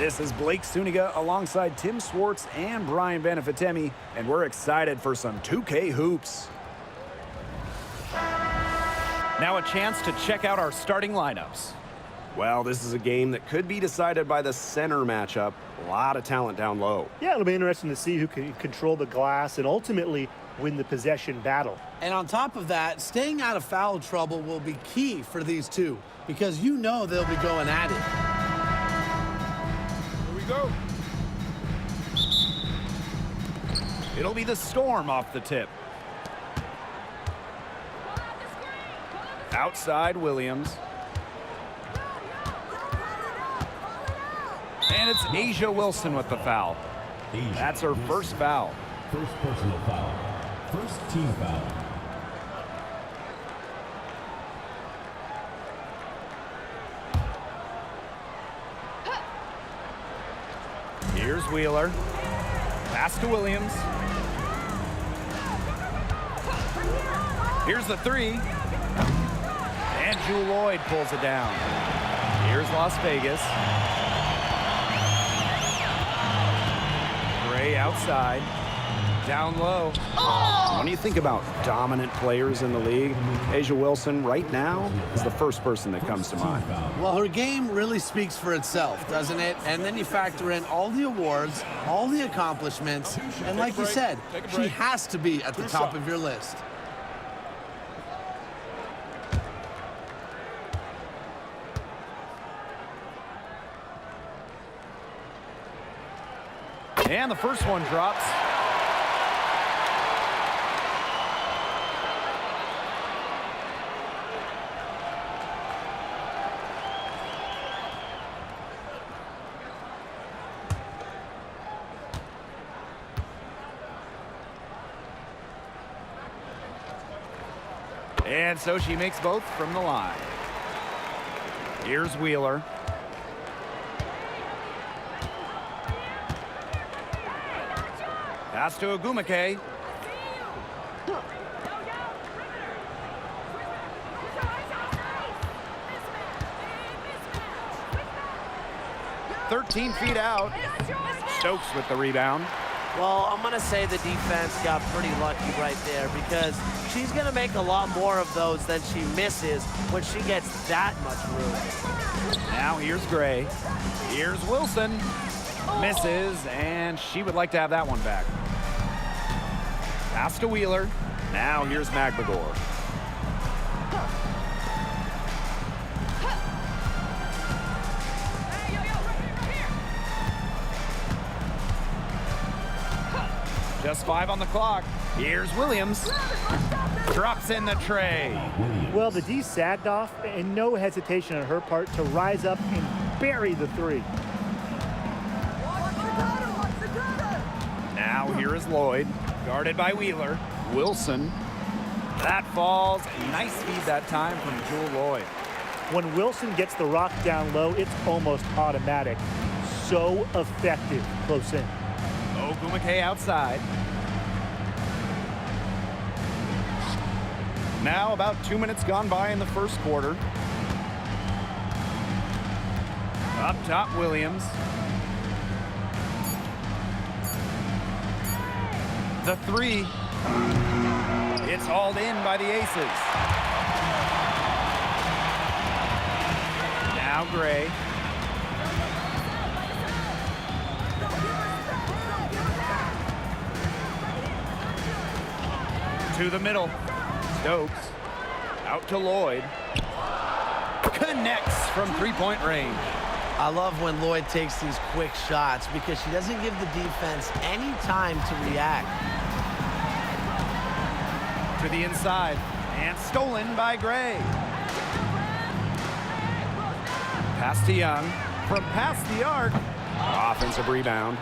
This is Blake Suniga alongside Tim Swartz and Brian Benefitemi, and we're excited for some 2K hoops. Now a chance to check out our starting lineups. Well, this is a game that could be decided by the center matchup. A lot of talent down low. Yeah, it'll be interesting to see who can control the glass and ultimately win the possession battle. And on top of that, staying out of foul trouble will be key for these two because you know they'll be going at it. Go. It'll be the Storm off the tip. Outside Williams. And it's Asia Wilson with the foul. That's her first foul. First personal foul. First team foul. Here's Wheeler. Pass to Williams. Here's the three. And Jewel Lloyd pulls it down. Here's Las Vegas. Gray outside. Down low. When you think about dominant players in the league, Asia Wilson right now is the first person that comes to mind. Well, her game really speaks for itself, doesn't it? And then you factor in all the awards, all the accomplishments, and like you said, she has to be at the top of your list. And the first one drops. And so she makes both from the line. Here's Wheeler. Pass to Agumake. "13 feet out. Stokes with the rebound. Well, I'm going to say the defense got pretty lucky right there because she's going to make a lot more of those than she misses when she gets that much room. Now here's Gray. Here's Wilson. Misses, and she would like to have that one back. Pass to Wheeler. Now here's Magbagor. Just 5 on the clock. Here's Williams. Drops in the tray. Well, the D sagged off, and no hesitation on her part to rise up and bury the three. Now here is Lloyd, guarded by Wheeler. Wilson. That falls. Nice feed that time from Jewel Lloyd. When Wilson gets the rock down low, it's almost automatic. So effective close in. Ogumake outside. Now about 2 minutes gone by in the first quarter. Up top, Williams. The three. It's hauled in by the Aces. Now Gray. To the middle. Stokes. Out to Lloyd. Connects from three-point range. I love when Lloyd takes these quick shots because she doesn't give the defense any time to react. To the inside. And stolen by Gray. Pass to Young. From past the arc. Offensive rebound.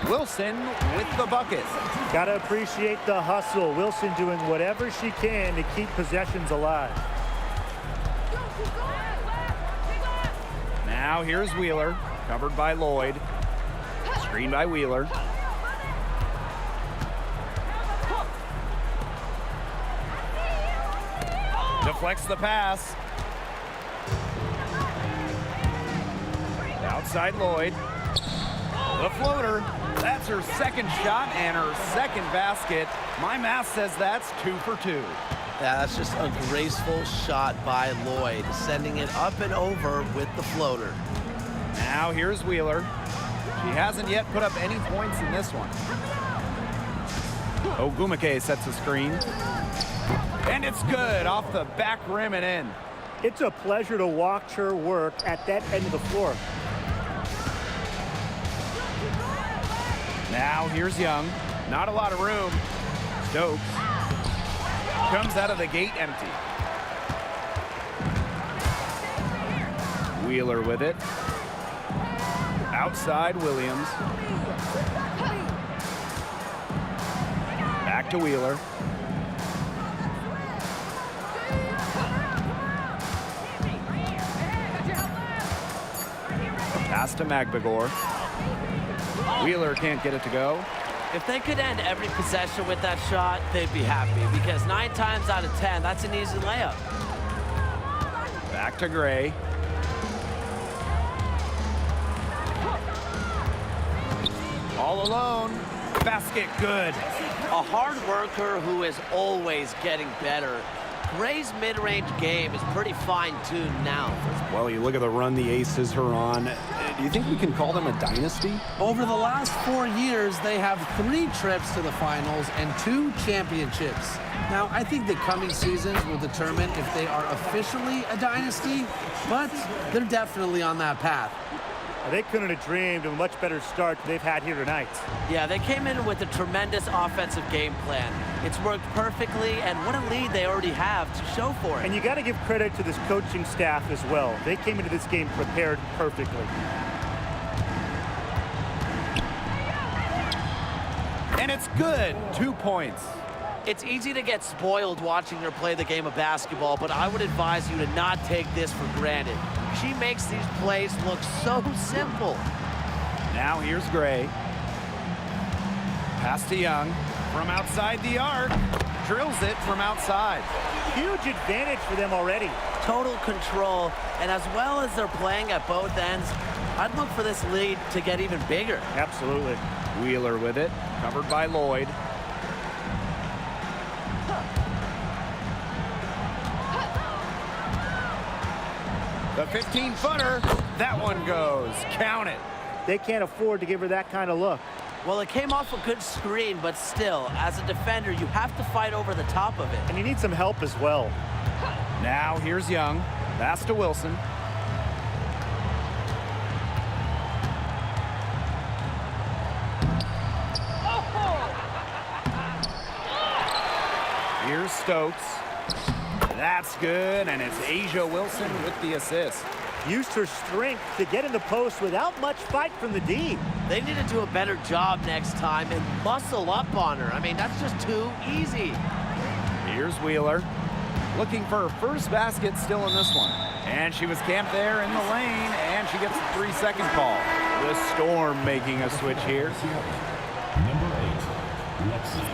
Wilson with the bucket. Gotta appreciate the hustle. Wilson doing whatever she can to keep possessions alive. Now here's Wheeler, covered by Lloyd. Screen by Wheeler. Deflects the pass. Outside Lloyd. The floater. That's her second shot and her second basket. My math says that's 2 for 2. Yeah, that's just a graceful shot by Lloyd, sending it up and over with the floater. Now here's Wheeler. She hasn't yet put up any points in this one. Ogumake sets a screen. And it's good off the back rim and in. It's a pleasure to watch her work at that end of the floor. Now here's Young. Not a lot of room. Stokes comes out of the gate empty. Wheeler with it. Outside Williams. Back to Wheeler. Pass to Magbagor. Wheeler can't get it to go. If they could end every possession with that shot, they'd be happy because 9 times out of 10, that's an easy layup. Back to Gray. All alone. Basket good. A hard worker who is always getting better. Gray's mid-range game is pretty fine-tuned now. Well, you look at the run the Aces are on. Do you think we can call them a dynasty? Over the last 4 years, they have 3 trips to the finals and 2 championships. Now, I think the coming seasons will determine if they are officially a dynasty, but they're definitely on that path. They couldn't have dreamed of a much better start than they've had here tonight. Yeah, they came in with a tremendous offensive game plan. It's worked perfectly, and what a lead they already have to show for it. And you got to give credit to this coaching staff as well. They came into this game prepared perfectly. And it's good. 2 points. It's easy to get spoiled watching her play the game of basketball, but I would advise you to not take this for granted. She makes these plays look so simple. Now here's Gray. Pass to Young. From outside the arc. Drills it from outside. Huge advantage for them already. Total control, and as well as they're playing at both ends, I'd look for this lead to get even bigger. Absolutely. Wheeler with it. Covered by Lloyd. The 15-footer. That one goes. Count it. They can't afford to give her that kind of look. Well, it came off a good screen, but still, as a defender, you have to fight over the top of it. And you need some help as well. Now here's Young. Pass to Wilson. Here's Stokes. That's good, and it's Asia Wilson with the assist. Used her strength to get in the post without much fight from the D. They need to do a better job next time and muscle up on her. I mean, that's just too easy. Here's Wheeler. Looking for her first basket still in this one. And she was camped there in the lane, and she gets a 3-second call. The Storm making a switch here. Number 8, Lexi.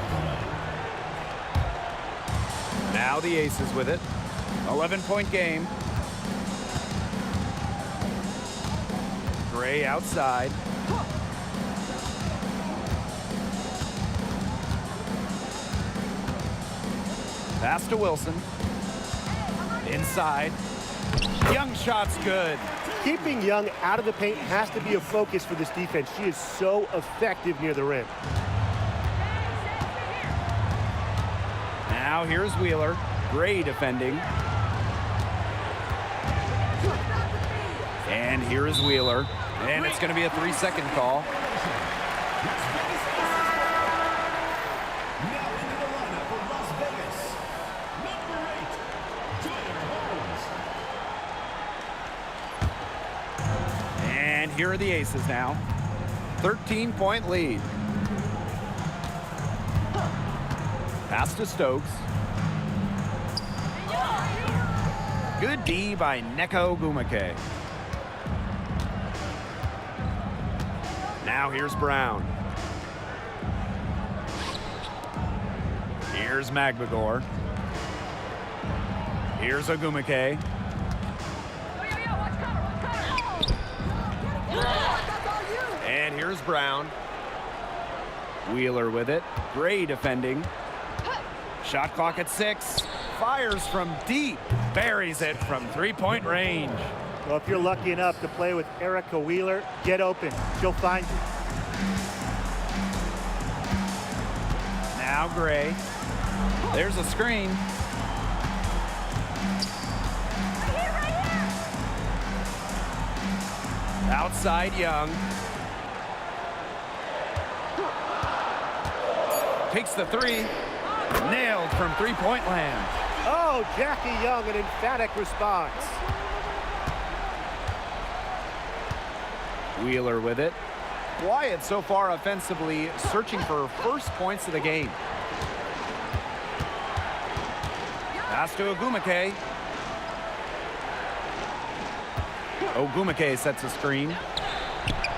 Now the Aces with it. 11-point game. Gray outside. Pass to Wilson. Inside. Young shot's good. Keeping Young out of the paint has to be a focus for this defense. She is so effective near the rim. Now here's Wheeler. Gray defending. And here is Wheeler. And it's going to be a 3-second call. Now into the lineup for Las Vegas. Number 8, Taylor Holmes. And here are the Aces now. 13-point lead. Pass to Stokes. Good D by Neko Gumake. Now here's Brown. Here's Magbagor. Here's Ogumake. And here's Here's Brown. Wheeler with it. Gray defending. Shot clock at 6. Fires from deep. Buries it from three-point range. Well, if you're lucky enough to play with Erica Wheeler, get open. She'll find you. Now Gray. There's a screen. Outside Young. Takes the 3. Nailed from three-point land. Oh, Jackie Young, an emphatic response. Wheeler with it. Wyatt so far offensively searching for first points of the game. Pass to Ogumake. Ogumake sets a screen.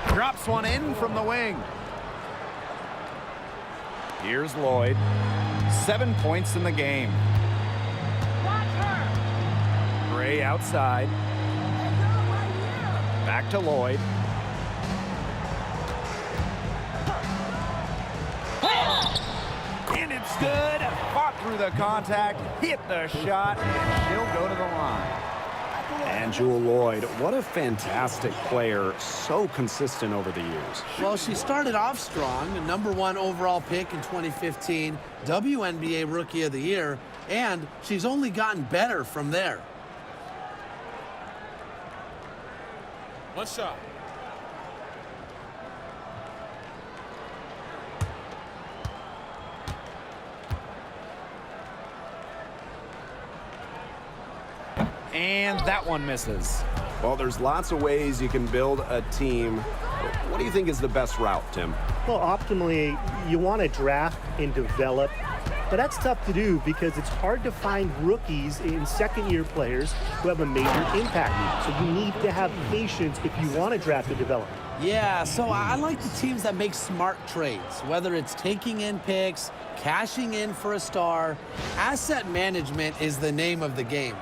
Drops one in from the wing. Here's Lloyd. 7 points in the game. Gray outside. Back to Lloyd. And it's good. Fought through the contact, hit the shot, and she'll go to the line. And Jewel Lloyd, what a fantastic player, so consistent over the years. Well, she started off strong, the #1 overall pick in 2015, WNBA Rookie of the Year, and she's only gotten better from there. One shot. And that one misses. Well, there's lots of ways you can build a team. What do you think is the best route, Tim? Well, optimally, you want to draft and develop, but that's tough to do because it's hard to find rookies and second-year players who have a major impact. So you need to have patience if you want to draft and develop. Yeah, so I like the teams that make smart trades, whether it's taking in picks, cashing in for a star. Asset management is the name of the game.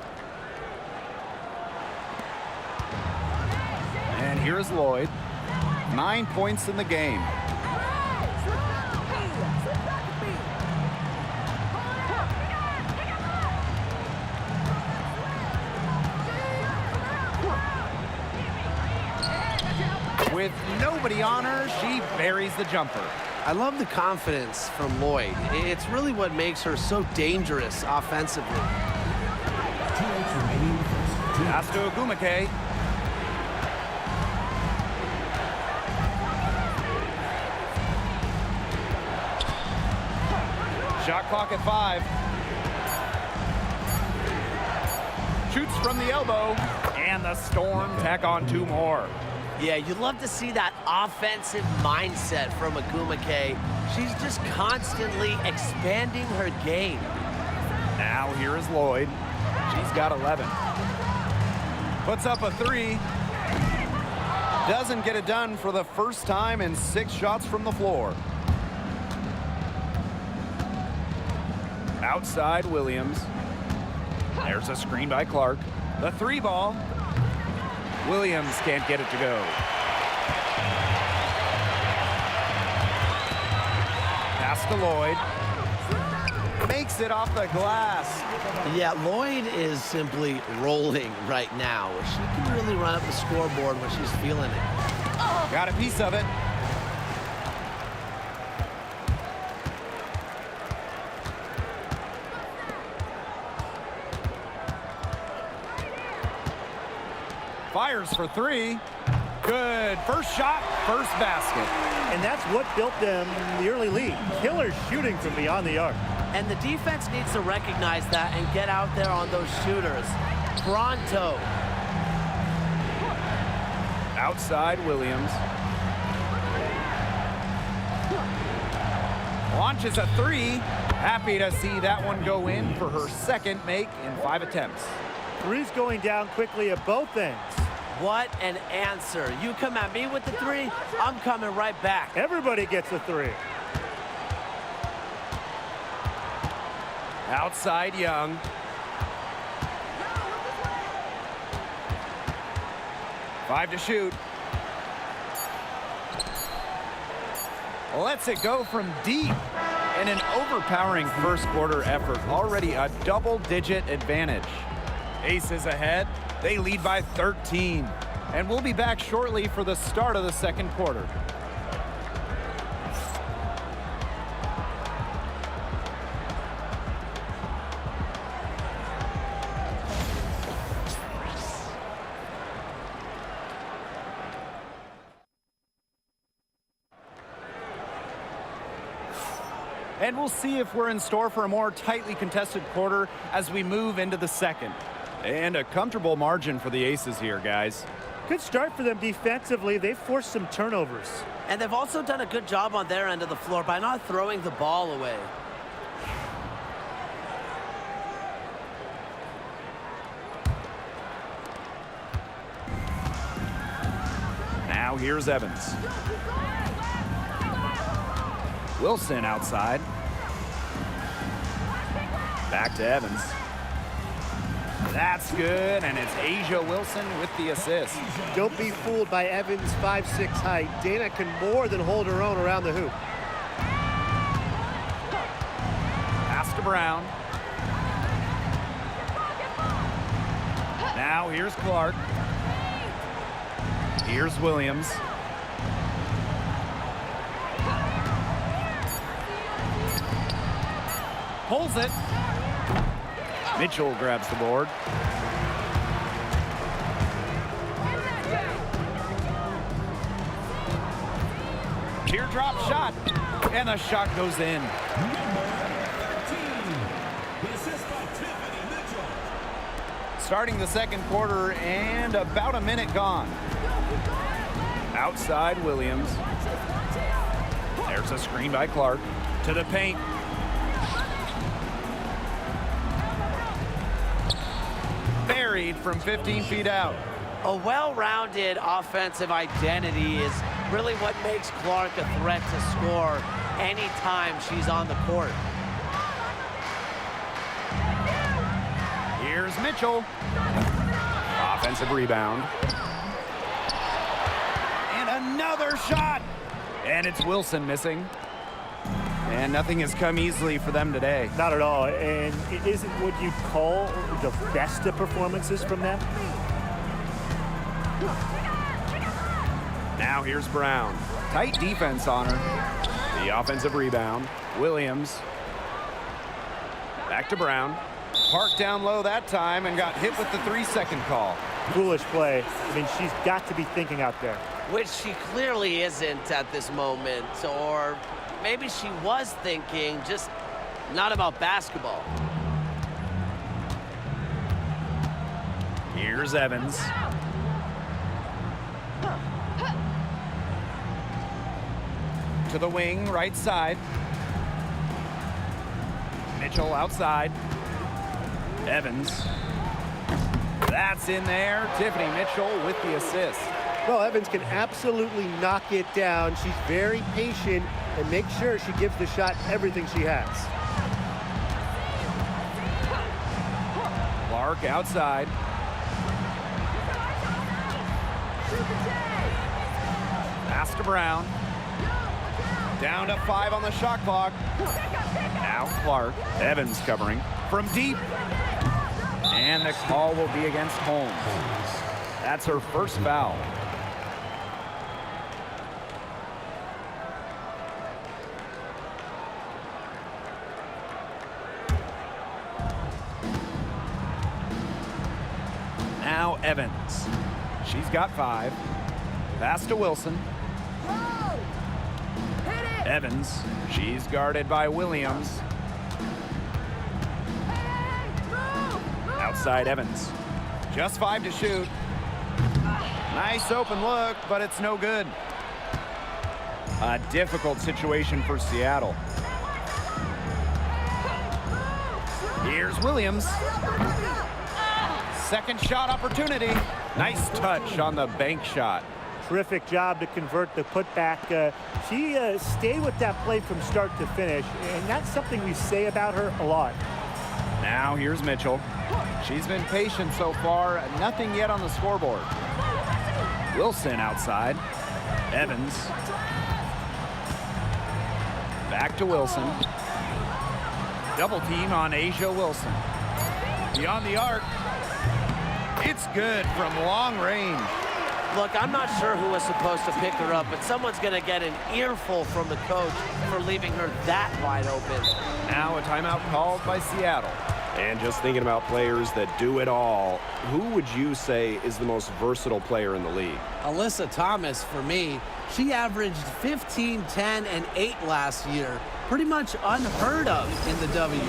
And here's Lloyd. 9 points in the game. With nobody on her, she buries the jumper. I love the confidence from Lloyd. It's really what makes her so dangerous offensively. Pass to Ogumake. Shot clock at 5. Shoots from the elbow, and the Storm tack on 2 more. Yeah, you'd love to see that offensive mindset from Ogumake. She's just constantly expanding her game. Now here is Lloyd. She's got 11. Puts up a 3. Doesn't get it done for the first time in 6 shots from the floor. Outside Williams. There's a screen by Clark. The 3 ball. Williams can't get it to go. Pass to Lloyd. Makes it off the glass. Yeah, Lloyd is simply rolling right now. She can really run up the scoreboard when she's feeling it. Got a piece of it. Fires for 3. Good. First shot, first basket. And that's what built them in the early league. Killer shooting from beyond the arc. And the defense needs to recognize that and get out there on those shooters. Pronto. Outside Williams. Launches a 3. Happy to see that one go in for her second make in 5 attempts. Three's going down quickly at both ends. What an answer. You come at me with the 3, I'm coming right back. Everybody gets a 3. Outside Young. Five to shoot. Lets it go from deep. And an overpowering first quarter effort. Already a double-digit advantage. Aces ahead. They lead by 13. And we'll be back shortly for the start of the second quarter. And we'll see if we're in store for a more tightly contested quarter as we move into the second. And a comfortable margin for the Aces here, guys. Good start for them defensively. They've forced some turnovers. And they've also done a good job on their end of the floor by not throwing the ball away. Now here's Evans. Wilson outside. Back to Evans. That's good, and it's Asia Wilson with the assist. Don't be fooled by Evans' 5'6" height. Dana can more than hold her own around the hoop. Pass to Brown. Now here's Clark. Here's Williams. Pulls it. Mitchell grabs the board. Teardrop shot. And the shot goes in. Starting the second quarter and about a minute gone. Outside Williams. There's a screen by Clark. To the paint. Buried from 15 feet out. A well-rounded offensive identity is really what makes Clark a threat to score anytime she's on the court. Here's Mitchell. Offensive rebound. And another shot. And it's Wilson missing. And nothing has come easily for them today. Not at all, and it isn't what you'd call the best of performances from them. Now here's Brown. Tight defense on her. The offensive rebound. Williams. Back to Brown. Parked down low that time and got hit with the 3-second call. Foolish play. I mean, she's got to be thinking out there. Which she clearly isn't at this moment, or maybe she was thinking, just not about basketball. Here's Evans. To the wing, right side. Mitchell outside. Evans. That's in there. Tiffany Mitchell with the assist. Well, Evans can absolutely knock it down. She's very patient and makes sure she gives the shot everything she has. Clark outside. Pass to Brown. Down to 5 on the shot clock. Now Clark. Evans covering from deep. And the call will be against Holmes. That's her first foul. Now Evans. She's got 5. Pass to Wilson. Evans. She's guarded by Williams. Outside Evans. Just 5 to shoot. Nice open look, but it's no good. A difficult situation for Seattle. Here's Williams. Second shot opportunity. Nice touch on the bank shot. Terrific job to convert the putback. She stayed with that play from start to finish, and that's something we say about her a lot. Now here's Mitchell. She's been patient so far. Nothing yet on the scoreboard. Wilson outside. Evans. Back to Wilson. Double team on Asia Wilson. Beyond the arc. It's good from long range. Look, I'm not sure who was supposed to pick her up, but someone's going to get an earful from the coach for leaving her that wide open. Now a timeout called by Seattle. And just thinking about players that do it all, who would you say is the most versatile player in the league? Alyssa Thomas, for me, she averaged 15, 10, and 8 last year. Pretty much unheard of in the W.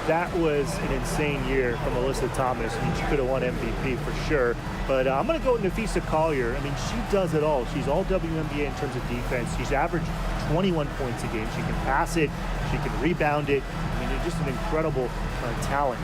That was an insane year from Alyssa Thomas. I mean, she could have won MVP for sure. But I'm going to go with Nafisa Collier. I mean, she does it all. She's all WNBA in terms of defense. She's averaged 21 points a game. She can pass it. She can rebound it. I mean, it's just an incredible talent.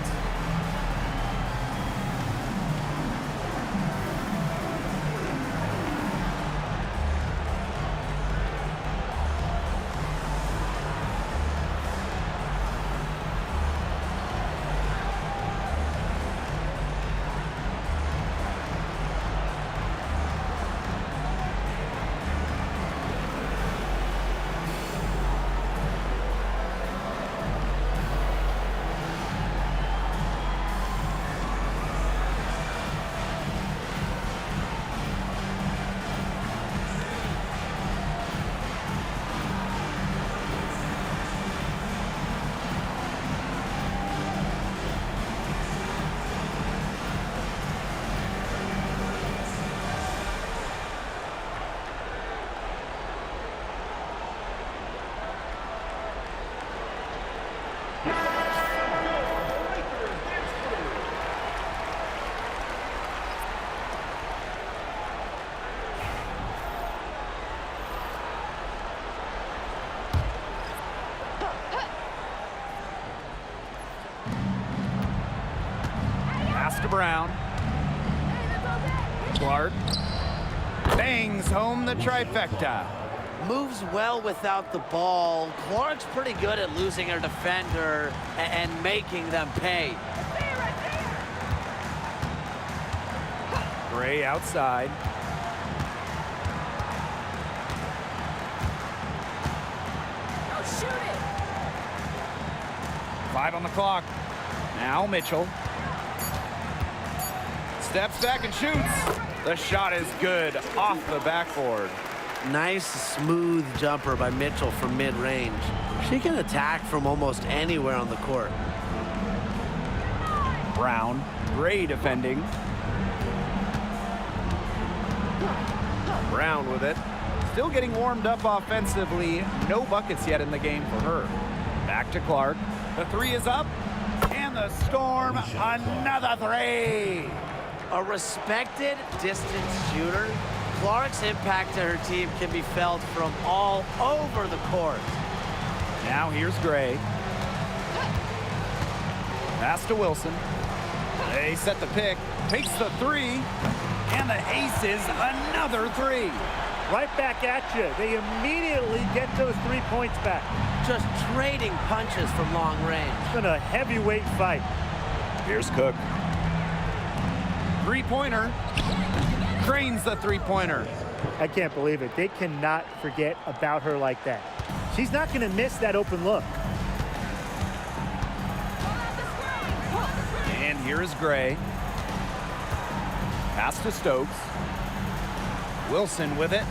To Brown. Clark bangs home the trifecta. Moves well without the ball. Clark's pretty good at losing her defender and making them pay. Gray outside. Oh, shoot it. 5 on the clock. Now Mitchell. Steps back and shoots. The shot is good off the backboard. Nice, smooth jumper by Mitchell from mid-range. She can attack from almost anywhere on the court. Brown, Gray defending. Brown with it. Still getting warmed up offensively. No buckets yet in the game for her. Back to Clark. The 3 is up. And the Storm, another 3. A respected distance shooter, Clark's impact to her team can be felt from all over the court. Now here's Gray. Pass to Wilson. They set the pick. Takes the 3. And the ace is another 3. Right back at you. They immediately get those 3 points back. Just trading punches from long range. It's been a heavyweight fight. Here's Cook. Three-pointer. Cranes the three-pointer. I can't believe it. They cannot forget about her like that. She's not going to miss that open look. And here is Gray. Pass to Stokes. Wilson with it.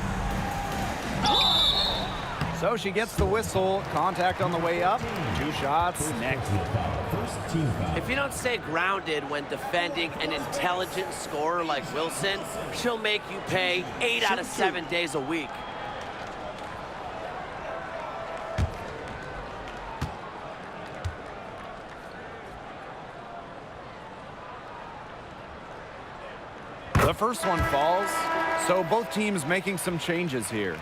So she gets the whistle. Contact on the way up. 2 shots next. If you don't stay grounded when defending an intelligent scorer like Wilson, she'll make you pay 8 out of 7 days a week. The first one falls, so both teams making some changes here.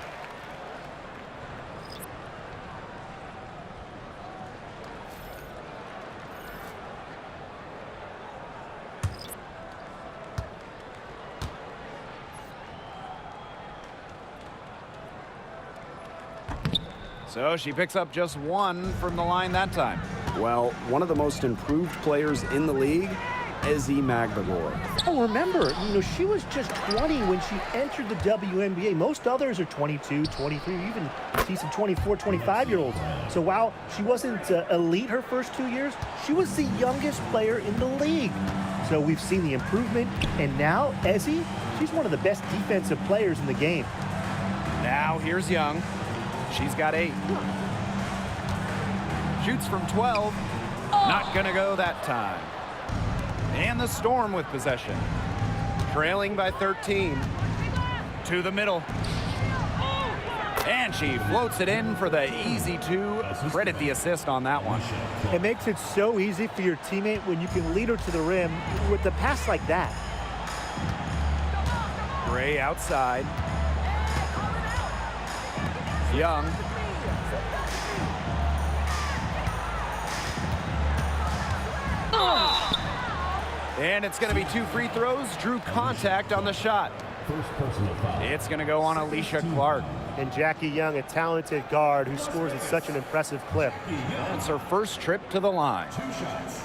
So she picks up just 1 from the line that time. Well, one of the most improved players in the league Ezzie Magbagor. Oh, remember, she was just 20 when she entered the WNBA. Most others are 22, 23, even see some 24, 25-year-olds. So while she wasn't elite her first 2 years, she was the youngest player in the league. So we've seen the improvement, and now Ezzie, she's one of the best defensive players in the game. Now here's Young. She's got 8. Shoots from 12. Not going to go that time. And the Storm with possession. Trailing by 13. To the middle. And she floats it in for the easy 2. Credit the assist on that one. It makes it so easy for your teammate when you can lead her to the rim with a pass like that. Gray outside. Young. And it's going to be 2 free throws. Drew contact on the shot. It's going to go on Alicia Clark. And Jackie Young, a talented guard who scores at such an impressive clip. It's her first trip to the line. 2 shots.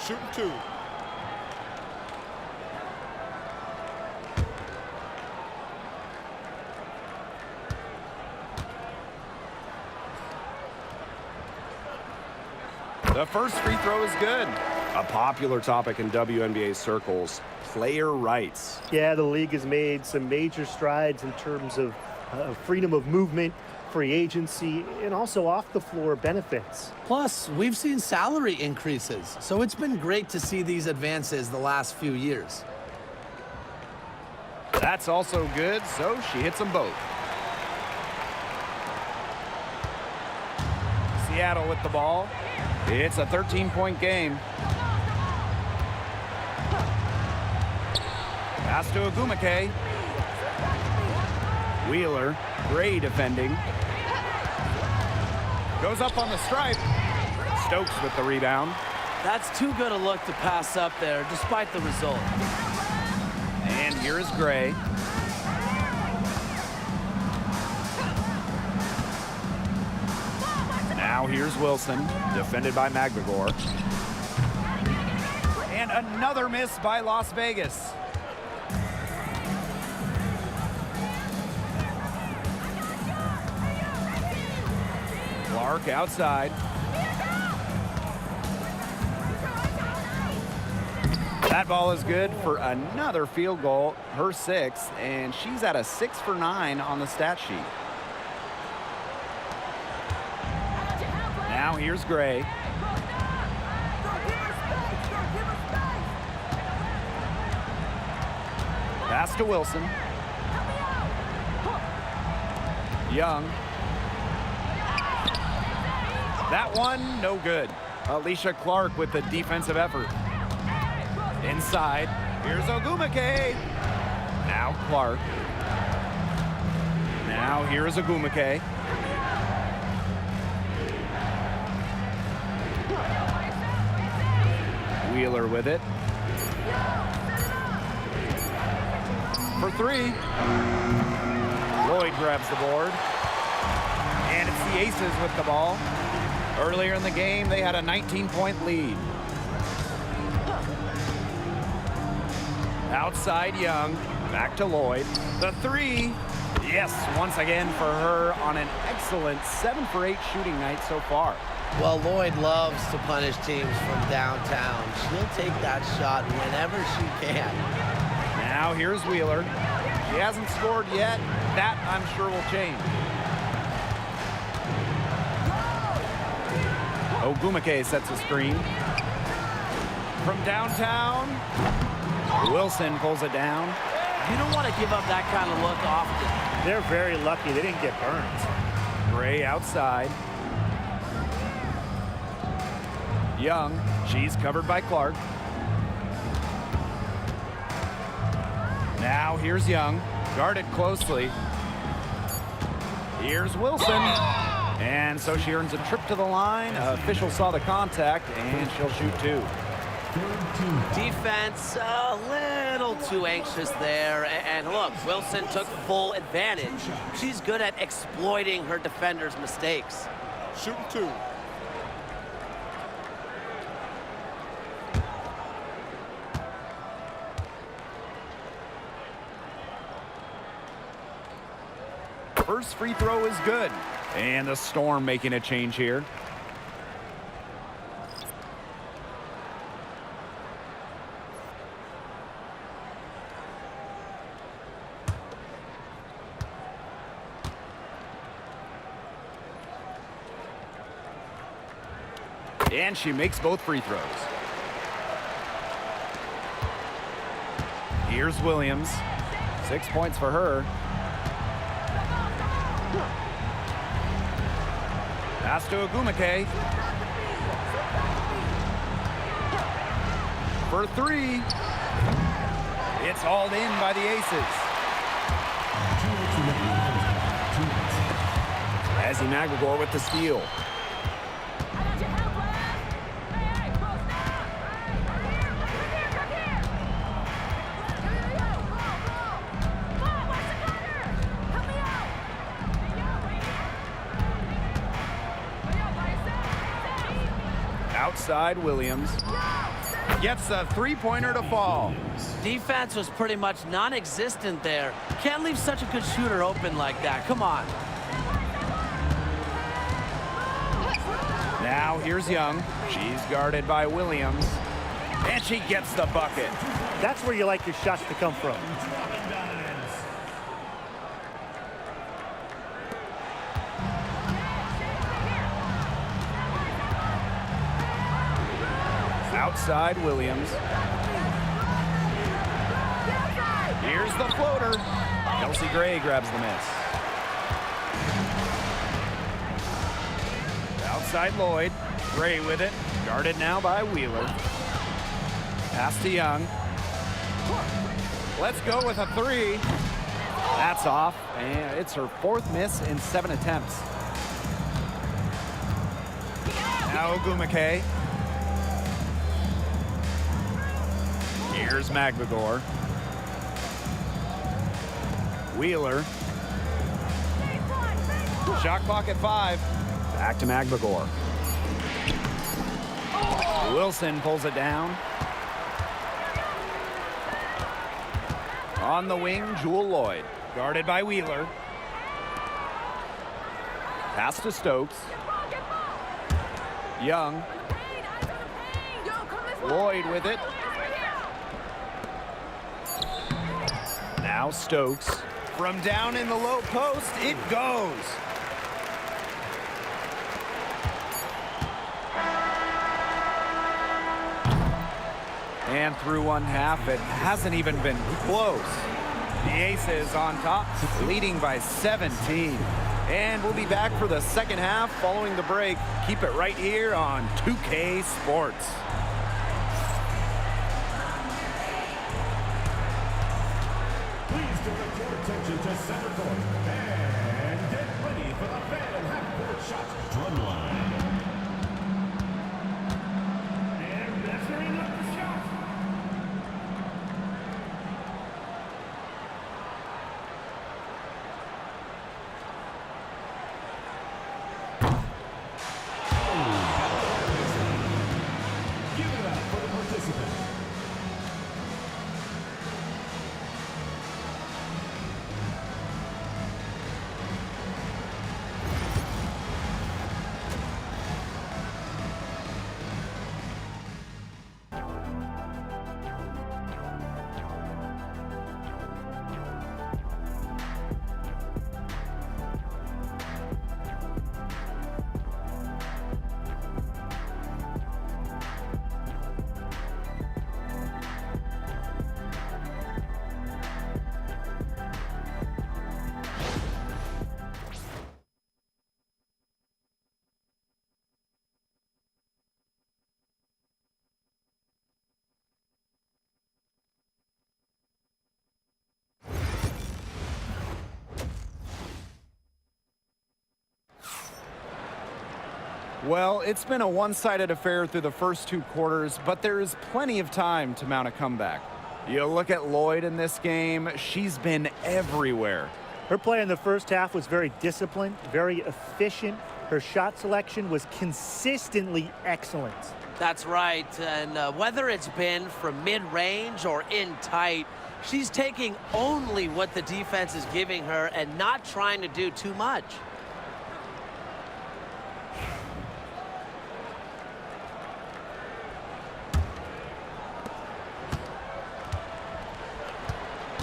Shooting 2. The first free throw is good. A popular topic in WNBA circles, player rights. Yeah, the league has made some major strides in terms of freedom of movement, free agency, and also off-the-floor benefits. Plus, we've seen salary increases, so it's been great to see these advances the last few years. That's also good, so she hits them both. Seattle with the ball. It's a 13-point game. Pass to Agumake. Wheeler, Gray defending. Goes up on the stripe. Stokes with the rebound. That's too good a look to pass up there, despite the result. And here's Gray. Now here's Wilson, defended by Magbagor. And another miss by Las Vegas. Clark outside. That ball is good for another field goal, her 6th, and she's at a 6 for 9 on the stat sheet. Now here's Gray. Pass to Wilson. Young. That one, no good. Alicia Clark with the defensive effort. Inside, here's Ogumake. Now Clark. Now here's Ogumake. Wheeler with it. For 3. Lloyd grabs the board. And it's the Aces with the ball. Earlier in the game, they had a 19-point lead. Outside Young, back to Lloyd. The 3, yes, once again for her on an excellent 7 for 8 shooting night so far. Well, Lloyd loves to punish teams from downtown. She'll take that shot whenever she can. Now here's Wheeler. She hasn't scored yet. That, I'm sure, will change. Ogumake sets a screen. From downtown, Wilson pulls it down. You don't want to give up that kind of look often. They're very lucky they didn't get burned. Gray outside. Young, she's covered by Clark. Now here's Young, guarded closely. Here's Wilson. And so she earns a trip to the line. Official saw the contact, and she'll shoot 2. Defense a little too anxious there. And look, Wilson took full advantage. She's good at exploiting her defenders' mistakes. Shooting 2. First free throw is good. And the Storm making a change here. And she makes both free throws. Here's Williams. 6 points for her. Pass to Agumake. For three. It's hauled in by the Aces. Ezzie Magbegor with the steal. Outside Williams. Gets a three-pointer to fall. Defense was pretty much non-existent there. Can't leave such a good shooter open like that. Come on. Now here's Young. She's guarded by Williams. And she gets the bucket. That's where you like your shots to come from. Outside Williams. Here's the floater. Kelsey Gray grabs the miss. Outside Lloyd. Gray with it. Guarded now by Wheeler. Pass to Young. Let's go with a three. That's off, and it's her fourth miss in 7 attempts. Now Agumake. Here's Magbegor. Wheeler. Shot clock at 5. Back to Magbegor. Wilson pulls it down. On the wing, Jewel Lloyd. Guarded by Wheeler. Pass to Stokes. Young. Lloyd with it. Now Stokes. From down in the low post, it goes. And through one half, it hasn't even been close. The Aces on top, leading by 17. And we'll be back for the second half following the break. Keep it right here on 2K Sports. Please direct your attention to center court and get ready for the fan half-court shot drum line. And measuring up the shot. Give it up for the participant. Well, it's been a one-sided affair through the first 2 quarters, but there is plenty of time to mount a comeback. You look at Lloyd in this game, she's been everywhere. Her play in the first half was very disciplined, very efficient. Her shot selection was consistently excellent. That's right. And whether it's been from mid-range or in tight, She's taking only what the defense is giving her and not trying to do too much.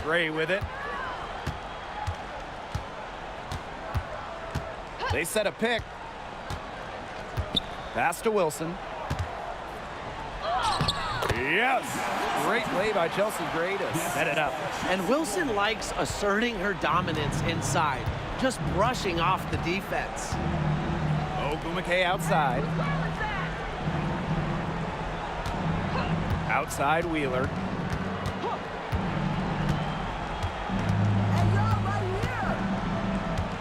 Gray with it. They set a pick. Pass to Wilson. Yes! Great play by Chelsea Gray to set it up. And Wilson likes asserting her dominance inside, just brushing off the defense. Ogumake outside. Outside Wheeler.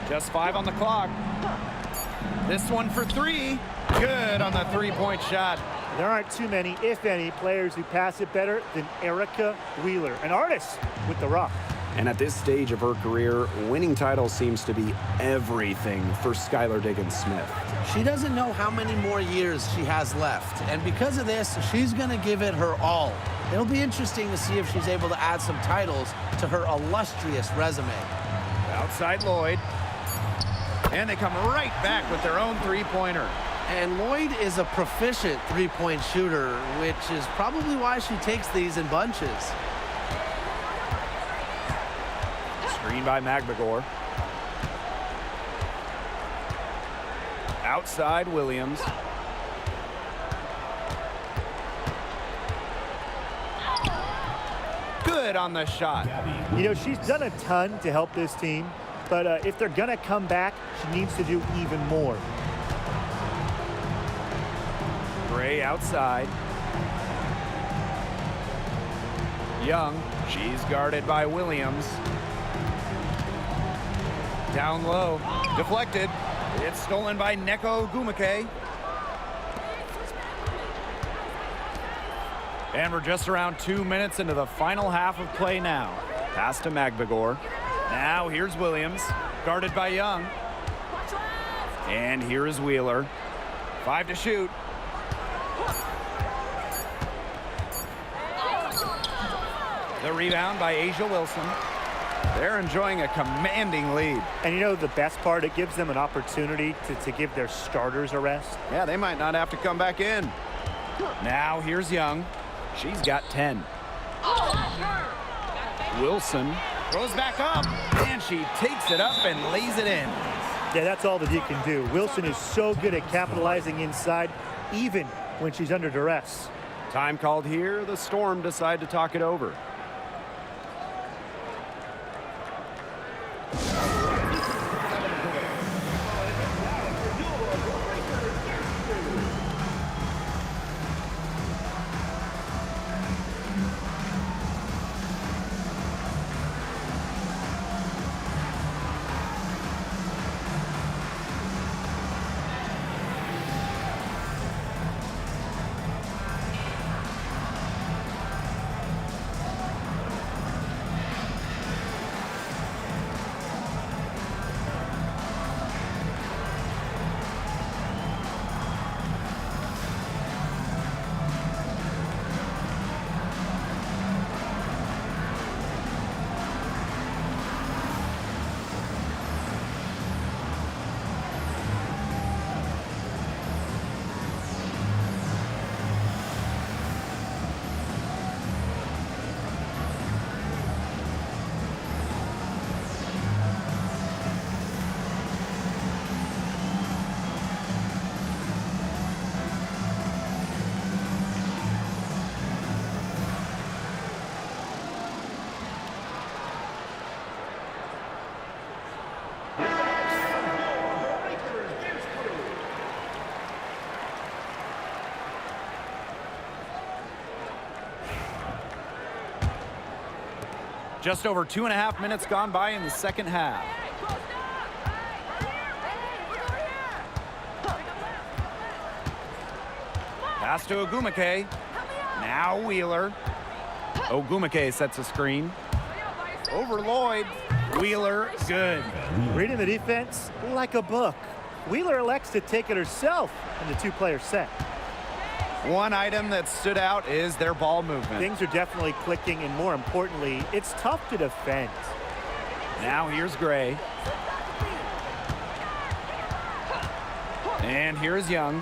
Just 5 on the clock. This one for 3. Good on the three-point shot. There aren't too many, if any, players who pass it better than Erica Wheeler, an artist with the rock. And at this stage of her career, winning titles seems to be everything for Skylar Diggins-Smith. She doesn't know how many more years she has left, and because of this, she's going to give it her all. It'll be interesting to see if she's able to add some titles to her illustrious resume. Outside Lloyd. And they come right back with their own three-pointer. And Lloyd is a proficient three-point shooter, which is probably why she takes these in bunches. Screen by Magbagor. Outside Williams. Good on the shot. You know, she's done a ton to help this team, but if they're going to come back, she needs to do even more. Gray outside. Young, she's guarded by Williams. Down low, deflected. It's stolen by Neko Ogumake. And we're just around 2 minutes into the final half of play now. Pass to Magbagor. Now here's Williams, guarded by Young. And here is Wheeler. 5 to shoot. The rebound by Asia Wilson. They're enjoying a commanding lead. And you know the best part, it gives them an opportunity to give their starters a rest. Yeah, they might not have to come back in. Now here's Young. She's got 10. Wilson throws back up, and she takes it up and lays it in. Yeah, that's all that you can do. Wilson is so good at capitalizing inside, even when she's under duress. Time called here. The Storm decide to talk it over. Just over 2.5 minutes gone by in the second half. Pass to Ogumake. Now Wheeler. Ogumake sets a screen. Over Lloyd. Wheeler, good. Reading the defense like a book. Wheeler elects to take it herself in the two-player set. One item that stood out is their ball movement. Things are definitely clicking, and more importantly, it's tough to defend. Now here's Gray. And here's Young.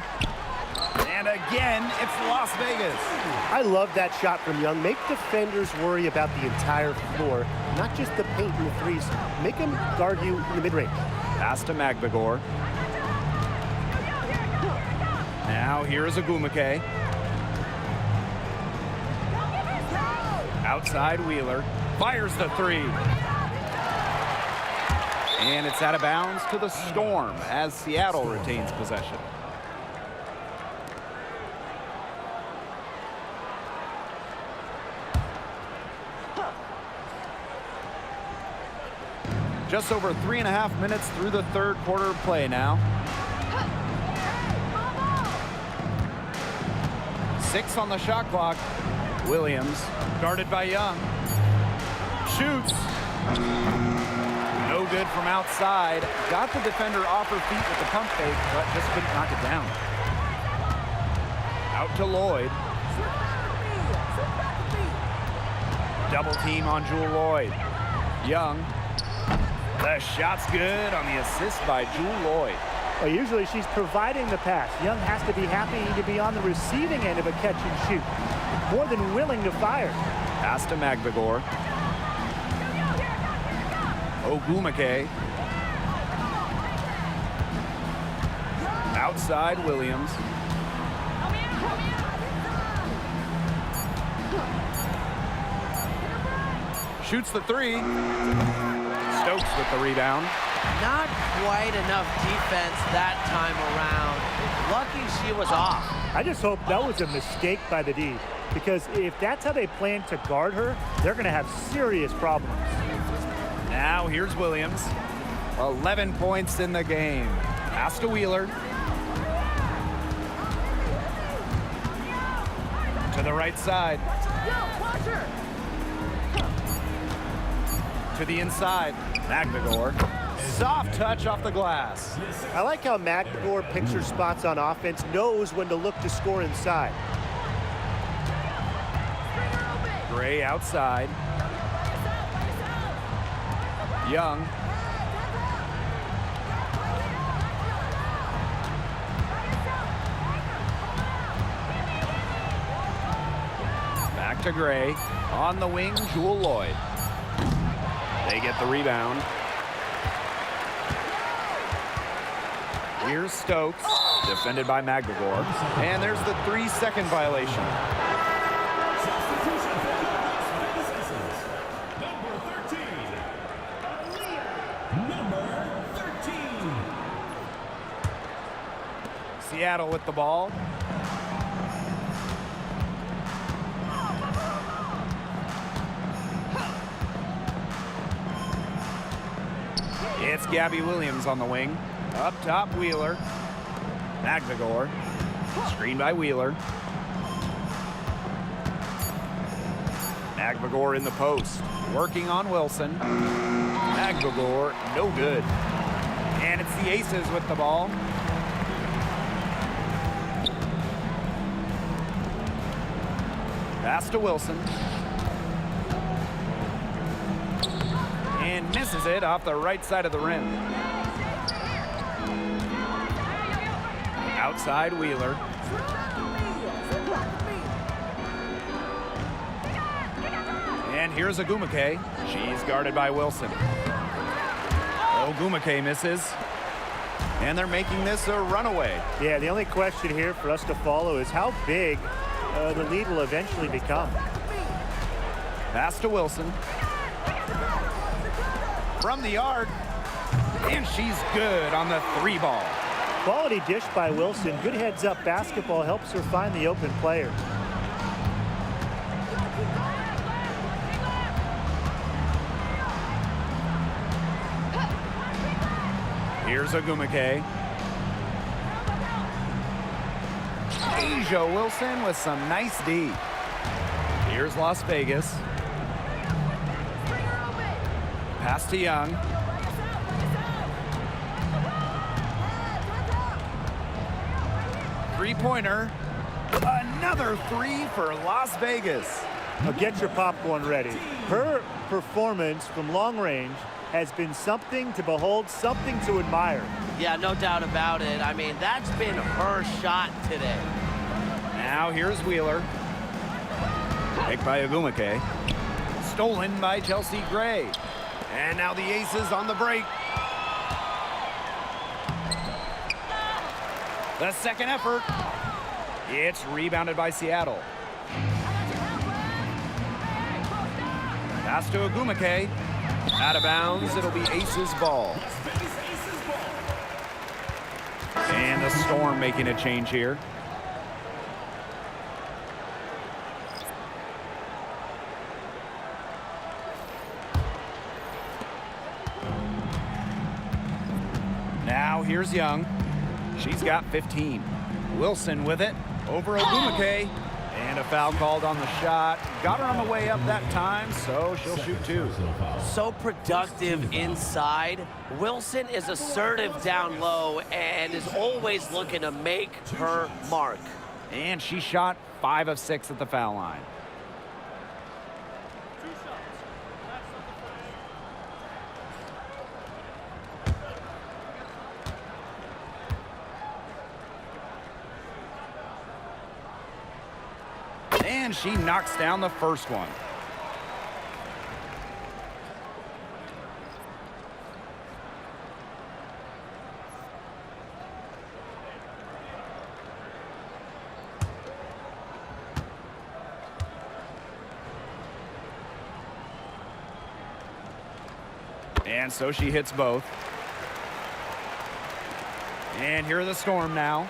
And again, it's Las Vegas. I love that shot from Young. Make defenders worry about the entire floor, not just the paint and the threes. Make them guard you in the mid-range. Pass to Magbagor. Now here's Agumake. Outside Wheeler. Fires the three. And it's out of bounds to the Storm as Seattle retains possession. Just over 3.5 minutes through the third quarter of play now. 6 on the shot clock. Williams, guarded by Young. Shoots. No good from outside. Got the defender off her feet with the pump fake, but just couldn't knock it down. Out to Lloyd. Double team on Jewel Lloyd. Young. The shot's good on the assist by Jewel Lloyd. Well, usually she's providing the pass. Young has to be happy to be on the receiving end of a catch and shoot. More than willing to fire. Pass to Magbagor. Ogumake. Outside Williams. Shoots the three. Stokes with the rebound. Not quite enough defense that time around. Lucky she was off. I just hope that was a mistake by the D, because if that's how they plan to guard her, they're going to have serious problems. Now here's Williams. 11 points in the game. Pass to Wheeler. To the right side. To the inside. Magbagor. Soft touch off the glass. I like how Magbagor picks her spots on offense, knows when to look to score inside. Gray outside. Young. Back to Gray. On the wing, Jewel Lloyd. They get the rebound. Here's Stokes, defended by Magbagor. And there's the 3-second violation. Number 13. Seattle with the ball. It's Gabby Williams on the wing. Up top, Wheeler. Magbagor. Screen by Wheeler. Magbagor in the post. Working on Wilson. Magbagor, no good. And it's the Aces with the ball. Pass to Wilson. And misses it off the right side of the rim. Outside Wheeler. And here's Agumake. She's guarded by Wilson. Ogumake misses. And they're making this a runaway. Yeah, the only question here for us to follow is how big the lead will eventually become. Pass to Wilson. From the arc. And she's good on the 3-ball. Quality dish by Wilson. Good heads-up basketball helps her find the open player. Here's Agumake. Asia Wilson with some nice D. Here's Las Vegas. Pass to Young. Three-pointer. Another three for Las Vegas. Now get your popcorn ready. Her performance from long range has been something to behold, something to admire. Yeah, no doubt about it. I mean, that's been her shot today. Now here's Wheeler. Picked by Agumake. Stolen by Chelsea Gray. And now the Aces on the break. The second effort. It's rebounded by Seattle. Pass to Agumake. Out of bounds, it'll be Aces ball. And the Storm making a change here. Now here's Young. She's got 15. Wilson with it over Agumake. And a foul called on the shot. Got her on the way up that time, so she'll shoot two. So productive inside. Wilson is assertive down low and is always looking to make her mark. And she shot 5 of 6 at the foul line. And she knocks down the first one. And so she hits both. And here are the Storm now.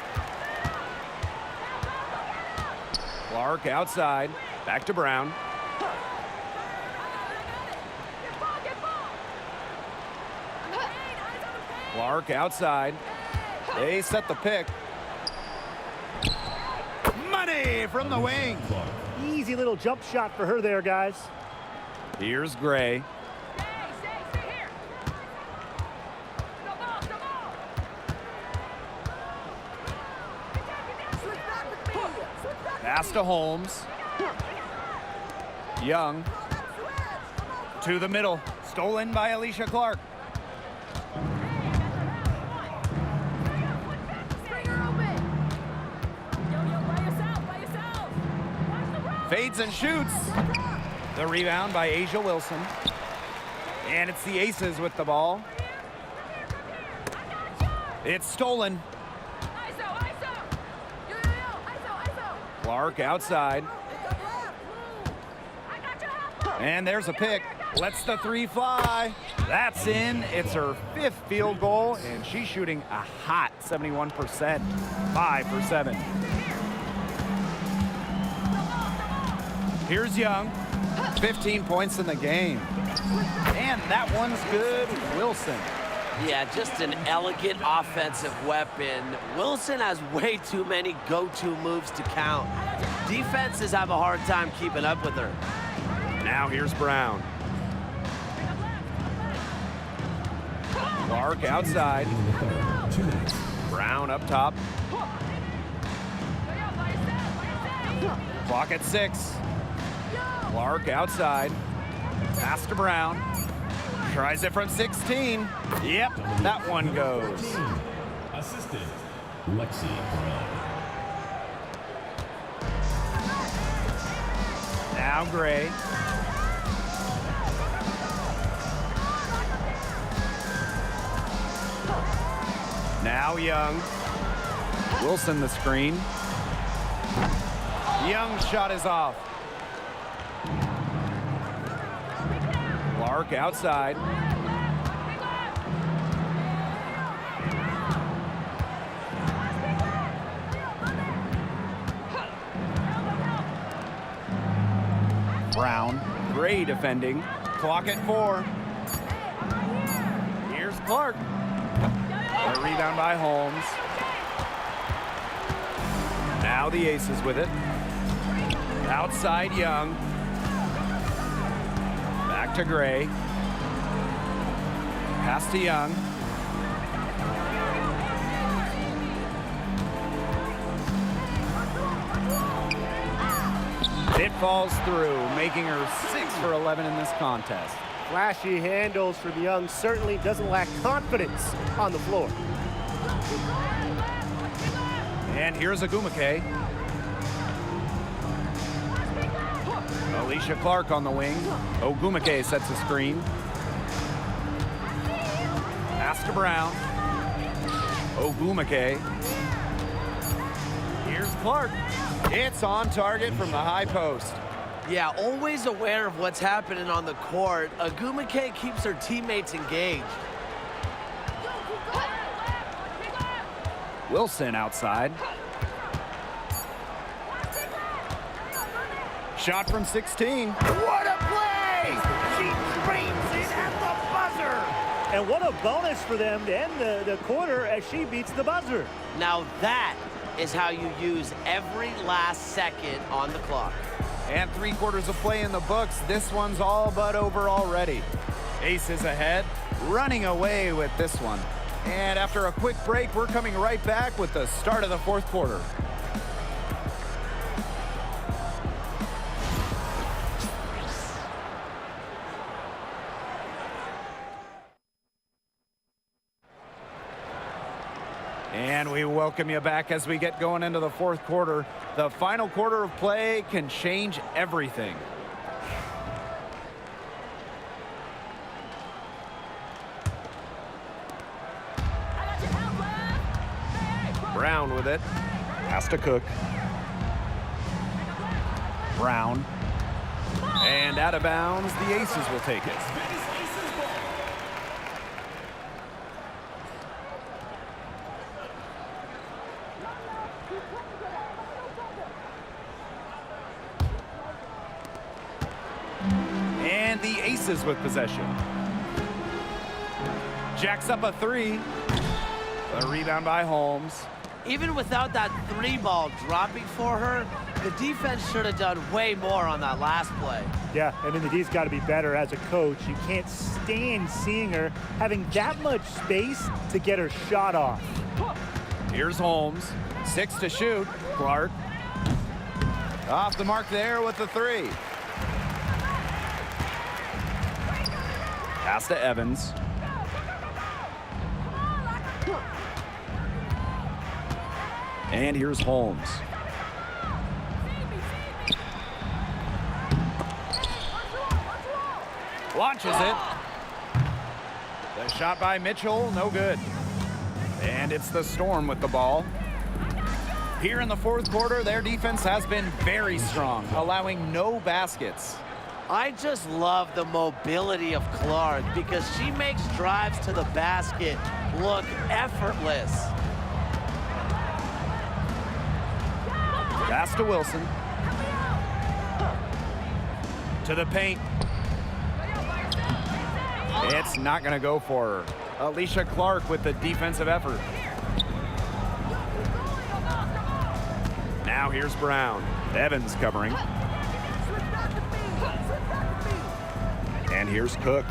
Clark outside, back to Brown. Clark outside. They set the pick. Money from the wing. Easy little jump shot for her there, guys. Here's Gray. Pass to Holmes. Young. To the middle. Stolen by Alicia Clark. Fades and shoots. The rebound by Asia Wilson. And it's the Aces with the ball. It's stolen. Clark outside. And there's a pick. Lets the three fly. That's in. It's her 5th field goal, and she's shooting a hot 71%. 5 for 7. Here's Young. 15 points in the game. And that one's good. Wilson. Yeah, just an elegant offensive weapon. Wilson has way too many go-to moves to count. Defenses have a hard time keeping up with her. Now here's Brown. Clark outside. Brown up top. Clock at 6. Clark outside. Pass to Brown. Tries it from 16. Yep, that one goes. Assistant, Lexi Brown. Now Gray. Now Young. Wilson the screen. Young's shot is off. Clark outside. Brown, Gray defending. Clock at 4. Here's Clark. A rebound by Holmes. Now the Aces with it. Outside Young. Back to Gray. Pass to Young. It falls through, making her 6 for 11 in this contest. Flashy handles from Young, certainly doesn't lack confidence on the floor. And here's Agumake. Alicia Clark on the wing. Ogumake sets a screen. Pass to Brown. Ogumake. Here's Clark. It's on target from the high post. Yeah, always aware of what's happening on the court. Agumake keeps her teammates engaged. Wilson outside. Shot from 16. What a play! She dreams it at the buzzer. And what a bonus for them to end the quarter as she beats the buzzer. Now that is how you use every last second on the clock. And 3/4 of play in the books. This one's all but over already. Aces ahead, running away with this one. And after a quick break, we're coming right back with the start of the 4th quarter. And we welcome you back as we get going into the 4th quarter. The final quarter of play can change everything. Brown with it. Has to Cook. Brown. And out of bounds, the Aces will take it. And the Aces with possession. Jacks up a 3. A rebound by Holmes. Even without that 3-ball dropping for her, the defense should have done way more on that last play. Yeah, I mean, the D's got to be better as a coach. You can't stand seeing her having that much space to get her shot off. Here's Holmes. 6 to shoot. Clark. Off the mark there with the 3. Pass to Evans. And here's Holmes. Launches it. The shot by Mitchell, no good. And it's the Storm with the ball. Here in the 4th quarter, their defense has been very strong, allowing no baskets. I just love the mobility of Clark because she makes drives to the basket look effortless. Pass to Wilson. To the paint. It's not going to go for her. Alicia Clark with the defensive effort. Now here's Brown. Evans covering. And here's Cook.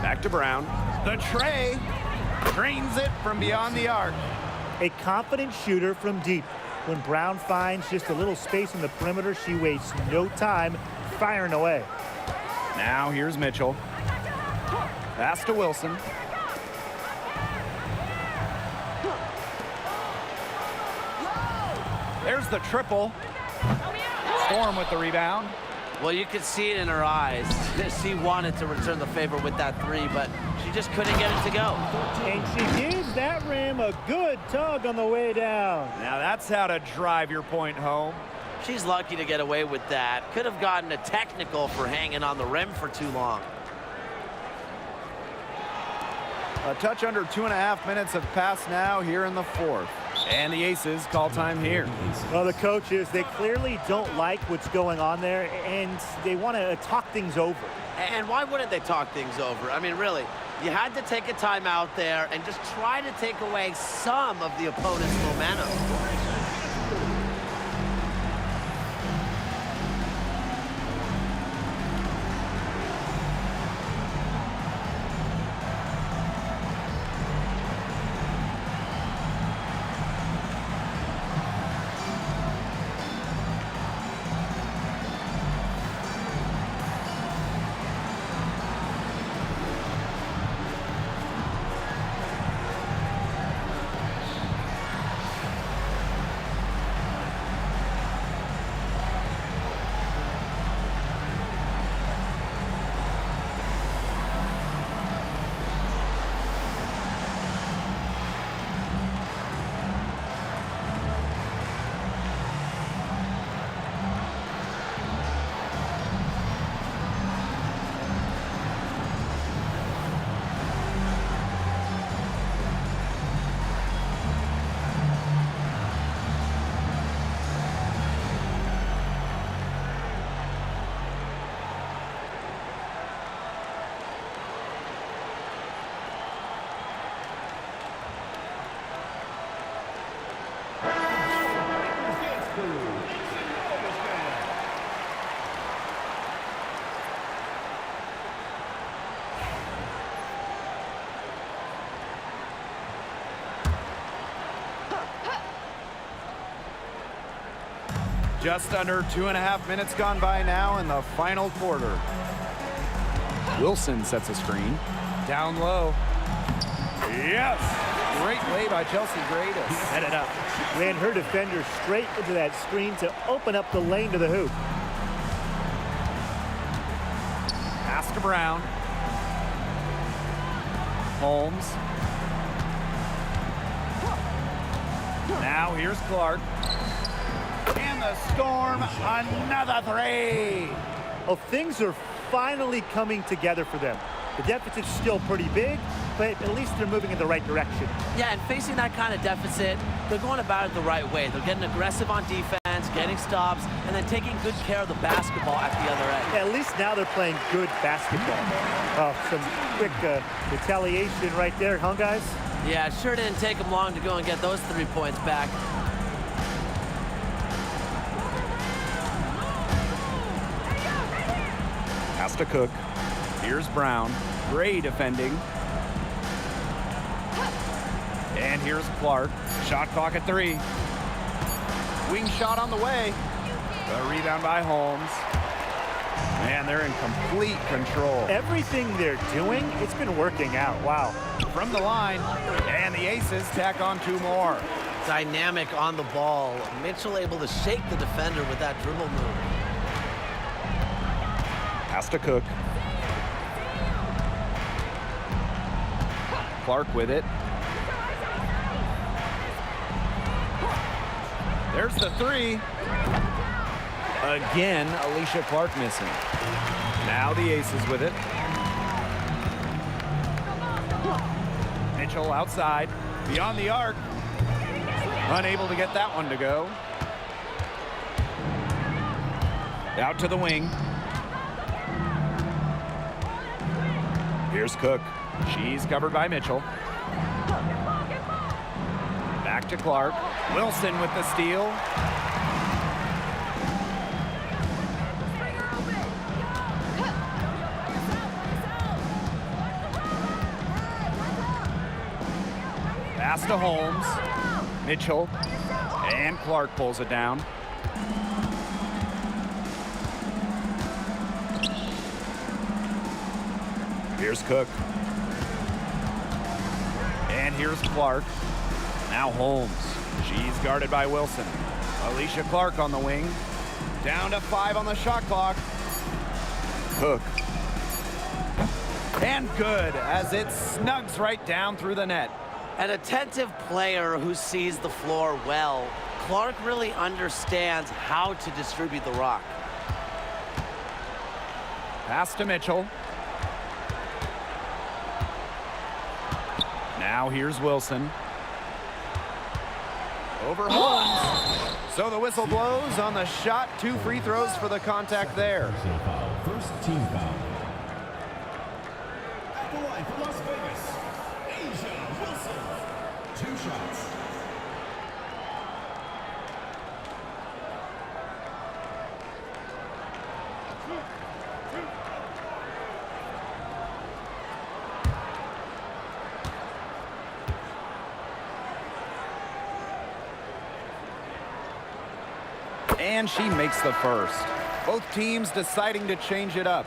Back to Brown. The tray. Drains it from beyond the arc. A confident shooter from deep. When Brown finds just a little space in the perimeter, she wastes no time firing away. Now here's Mitchell. Pass to Wilson. There's the triple. Storm with the rebound. Well, you could see it in her eyes. She wanted to return the favor with that 3, but she just couldn't get it to go. And she gives that rim a good tug on the way down. Now that's how to drive your point home. She's lucky to get away with that. Could have gotten a technical for hanging on the rim for too long. A touch under 2.5 minutes have passed now here in the 4th. And the Aces call time here. Well, the coaches, they clearly don't like what's going on there, and they want to talk things over. And why wouldn't they talk things over? I mean, really, you had to take a time out there and just try to take away some of the opponent's momentum. Just under 2.5 minutes gone by now in the final quarter. Wilson sets a screen. Down low. Yes! Great play by Chelsea Gray to set it up. Ran her defender straight into that screen to open up the lane to the hoop. Pass to Brown. Holmes. Now here's Clark. And the Storm, another three. Well, things are finally coming together for them. The deficit's still pretty big, but at least they're moving in the right direction. Yeah, and facing that kind of deficit, they're going about it the right way. They're getting aggressive on defense, getting stops, and then taking good care of the basketball at the other end. Yeah, at least now they're playing good basketball. Oh, some quick retaliation right there, huh, guys? Yeah, it sure didn't take them long to go and get those 3 points back. Pass to Cook. Here's Brown. Gray defending. And here's Clark. Shot clock at 3. Wing shot on the way. The rebound by Holmes. Man, they're in complete control. Everything they're doing, it's been working out. Wow. From the line, and the Aces tack on 2 more. Dynamic on the ball. Mitchell able to shake the defender with that dribble move. Pass to Cook. Clark with it. There's the 3. Again, Alicia Clark missing. Now the Aces with it. Mitchell outside, beyond the arc. Unable to get that one to go. Out to the wing. Here's Cook. She's covered by Mitchell. Back to Clark. Wilson with the steal. Pass to Holmes. Mitchell. And Clark pulls it down. Here's Cook. And here's Clark. Now Holmes. She's guarded by Wilson. Alicia Clark on the wing. Down to 5 on the shot clock. Cook. And good as it snugs right down through the net. An attentive player who sees the floor well. Clark really understands how to distribute the rock. Pass to Mitchell. Now here's Wilson. Over Holmes. So the whistle blows on the shot. 2 free throws for the contact there. First team foul. At the line for Las Vegas, Asia Wilson. 2 shots. And she makes the first. Both teams deciding to change it up.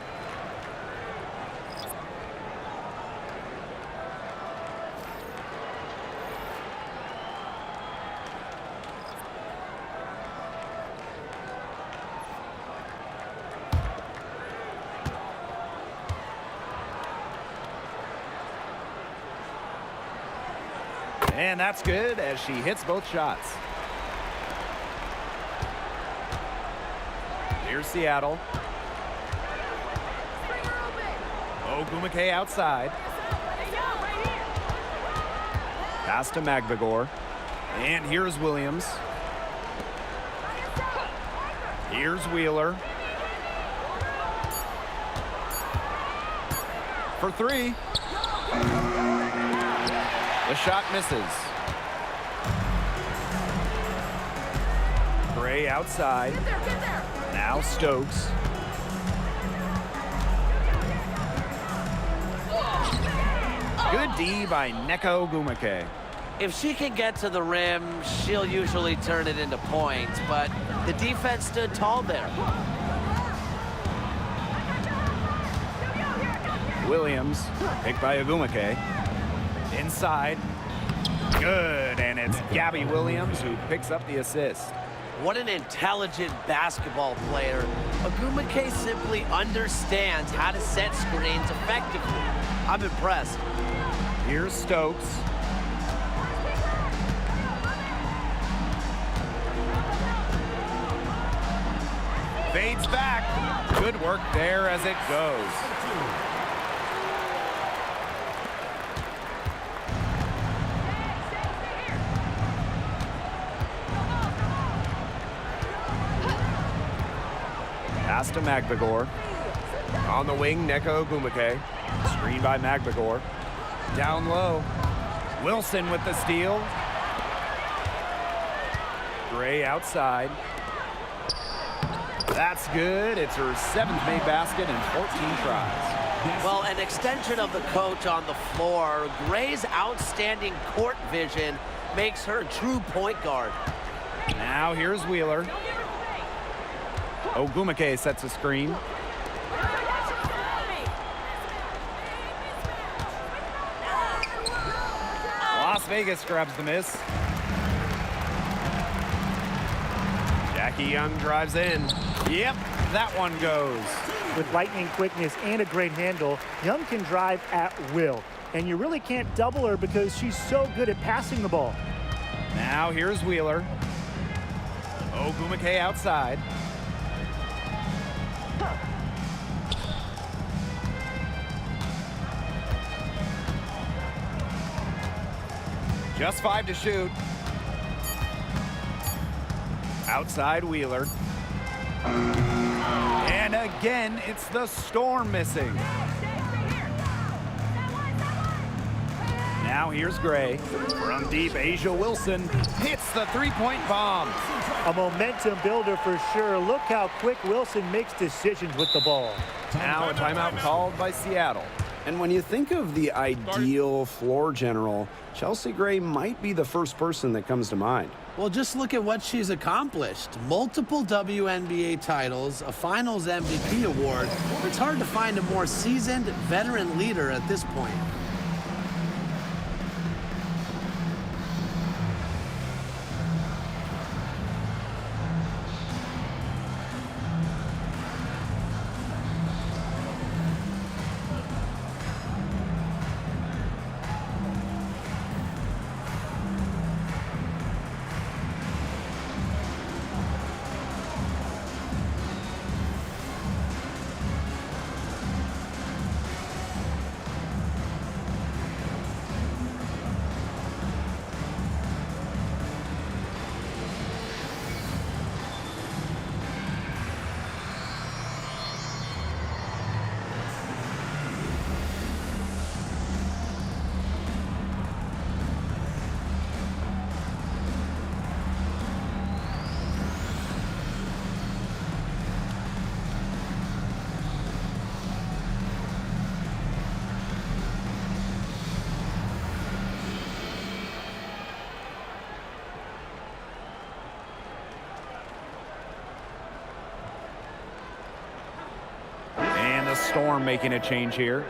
And that's good as she hits both shots. Here's Seattle. Ogumake outside. Pass to Magbagor. And here's Williams. Here's Wheeler. For 3. The shot misses. Gray outside. Now Stokes. Good D by Neko Ogumake. If she can get to the rim, she'll usually turn it into points, but the defense stood tall there. Williams, picked by Ogumake. Inside. Good, and it's Gabby Williams who picks up the assist. What an intelligent basketball player. Ogumake simply understands how to set screens effectively. I'm impressed. Here's Stokes. Fades back. Good work there as it goes. Pass to Magbagor. On the wing, Neko Ogumake. Screen by Magbagor. Down low. Wilson with the steal. Gray outside. That's good. It's her 7th made basket in 14 tries. Well, an extension of the coach on the floor. Gray's outstanding court vision makes her a true point guard. Now here's Wheeler. Ogumake sets a screen. Las Vegas grabs the miss. Jackie Young drives in. Yep, that one goes. With lightning quickness and a great handle, Young can drive at will. And you really can't double her because she's so good at passing the ball. Now here's Wheeler. Ogumake outside. Just 5 to shoot. Outside Wheeler. And again, it's the Storm missing. Now here's Gray. From deep, Asia Wilson hits the three-point bomb. A momentum builder for sure. Look how quick Wilson makes decisions with the ball. Now a timeout called by Seattle. And when you think of the ideal floor general, Chelsea Gray might be the first person that comes to mind. Well, just look at what she's accomplished. Multiple WNBA titles, a Finals MVP award. It's hard to find a more seasoned veteran leader at this point. And the Storm making a change here.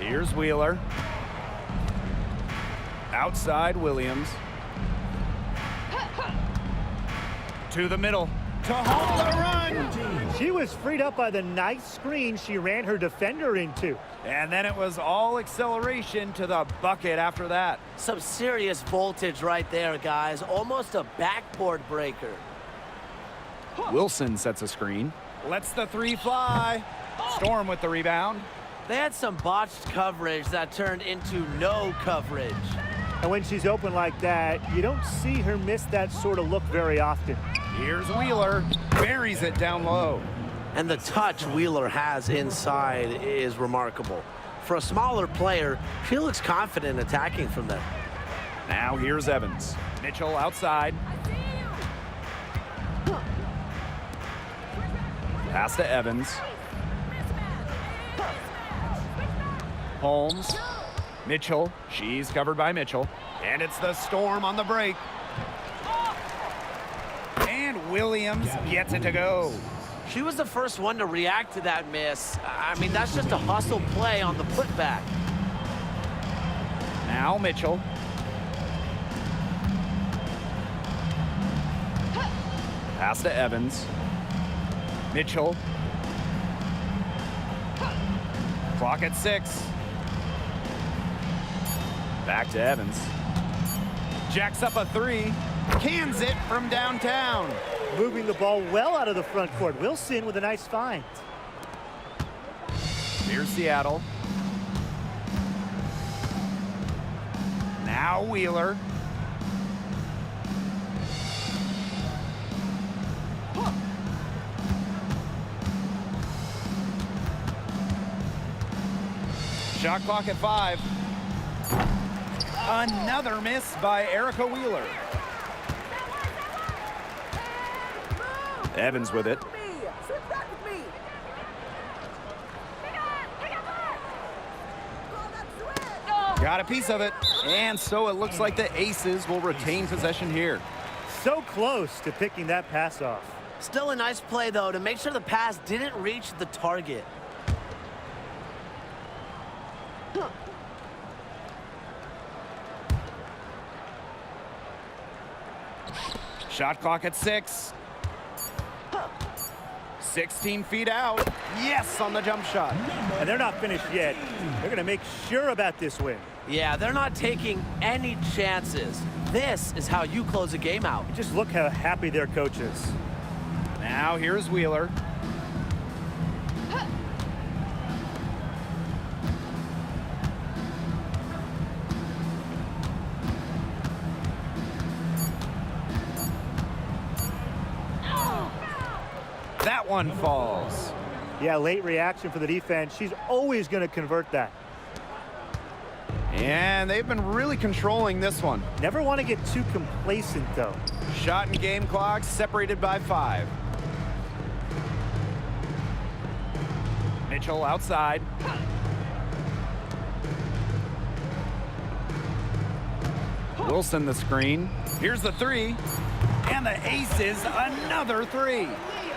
Here's Wheeler. Outside Williams. To the middle. To hold the run. She was freed up by the nice screen she ran her defender into. And then it was all acceleration to the bucket after that. Some serious voltage right there, guys. Almost a backboard breaker. Wilson sets a screen. Lets the three fly. Storm with the rebound. They had some botched coverage that turned into no coverage. And when she's open like that, you don't see her miss that sort of look very often. Here's Wheeler. Buries it down low. And the touch Wheeler has inside is remarkable. For a smaller player, she looks confident attacking from there. Now here's Evans. Mitchell outside. Pass to Evans. Holmes. Mitchell. She's covered by Mitchell. And it's the Storm on the break. And Williams gets it to go. She was the first one to react to that miss. I mean, that's just a hustle play on the putback. Now Mitchell. Pass to Evans. Mitchell. Clock at 6. Back to Evans. Jacks up a 3. Cans it from downtown. Moving the ball well out of the front court. Wilson with a nice find. Here's Seattle. Now Wheeler. Shot clock at 5. Another miss by Erica Wheeler. Evans with it. Got a piece of it. And so it looks like the Aces will retain possession here. So close to picking that pass off. Still a nice play, though, to make sure the pass didn't reach the target. Shot clock at 6. 16 feet out. Yes, on the jump shot. And they're not finished yet. They're going to make sure about this win. Yeah, they're not taking any chances. This is how you close a game out. Just look how happy their coach is. Now here's Wheeler. That one falls. Yeah, late reaction for the defense. She's always going to convert that. And they've been really controlling this one. Never want to get too complacent, though. Shot and game clock separated by 5. Mitchell outside. Wilson the screen. Here's the 3. And the Aces another 3.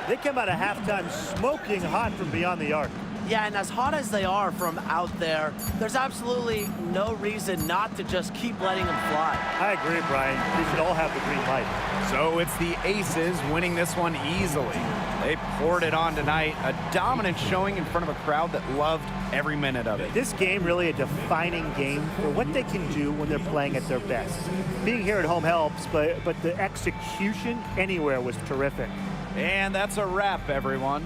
They come out of halftime smoking hot from beyond the arc. Yeah, and as hot as they are from out there, there's absolutely no reason not to just keep letting them fly. I agree, Brian. They should all have the green light. So it's the Aces winning this one easily. They poured it on tonight. A dominant showing in front of a crowd that loved every minute of it. This game really a defining game for what they can do when they're playing at their best. Being here at home helps, but the execution anywhere was terrific. And that's a wrap, everyone.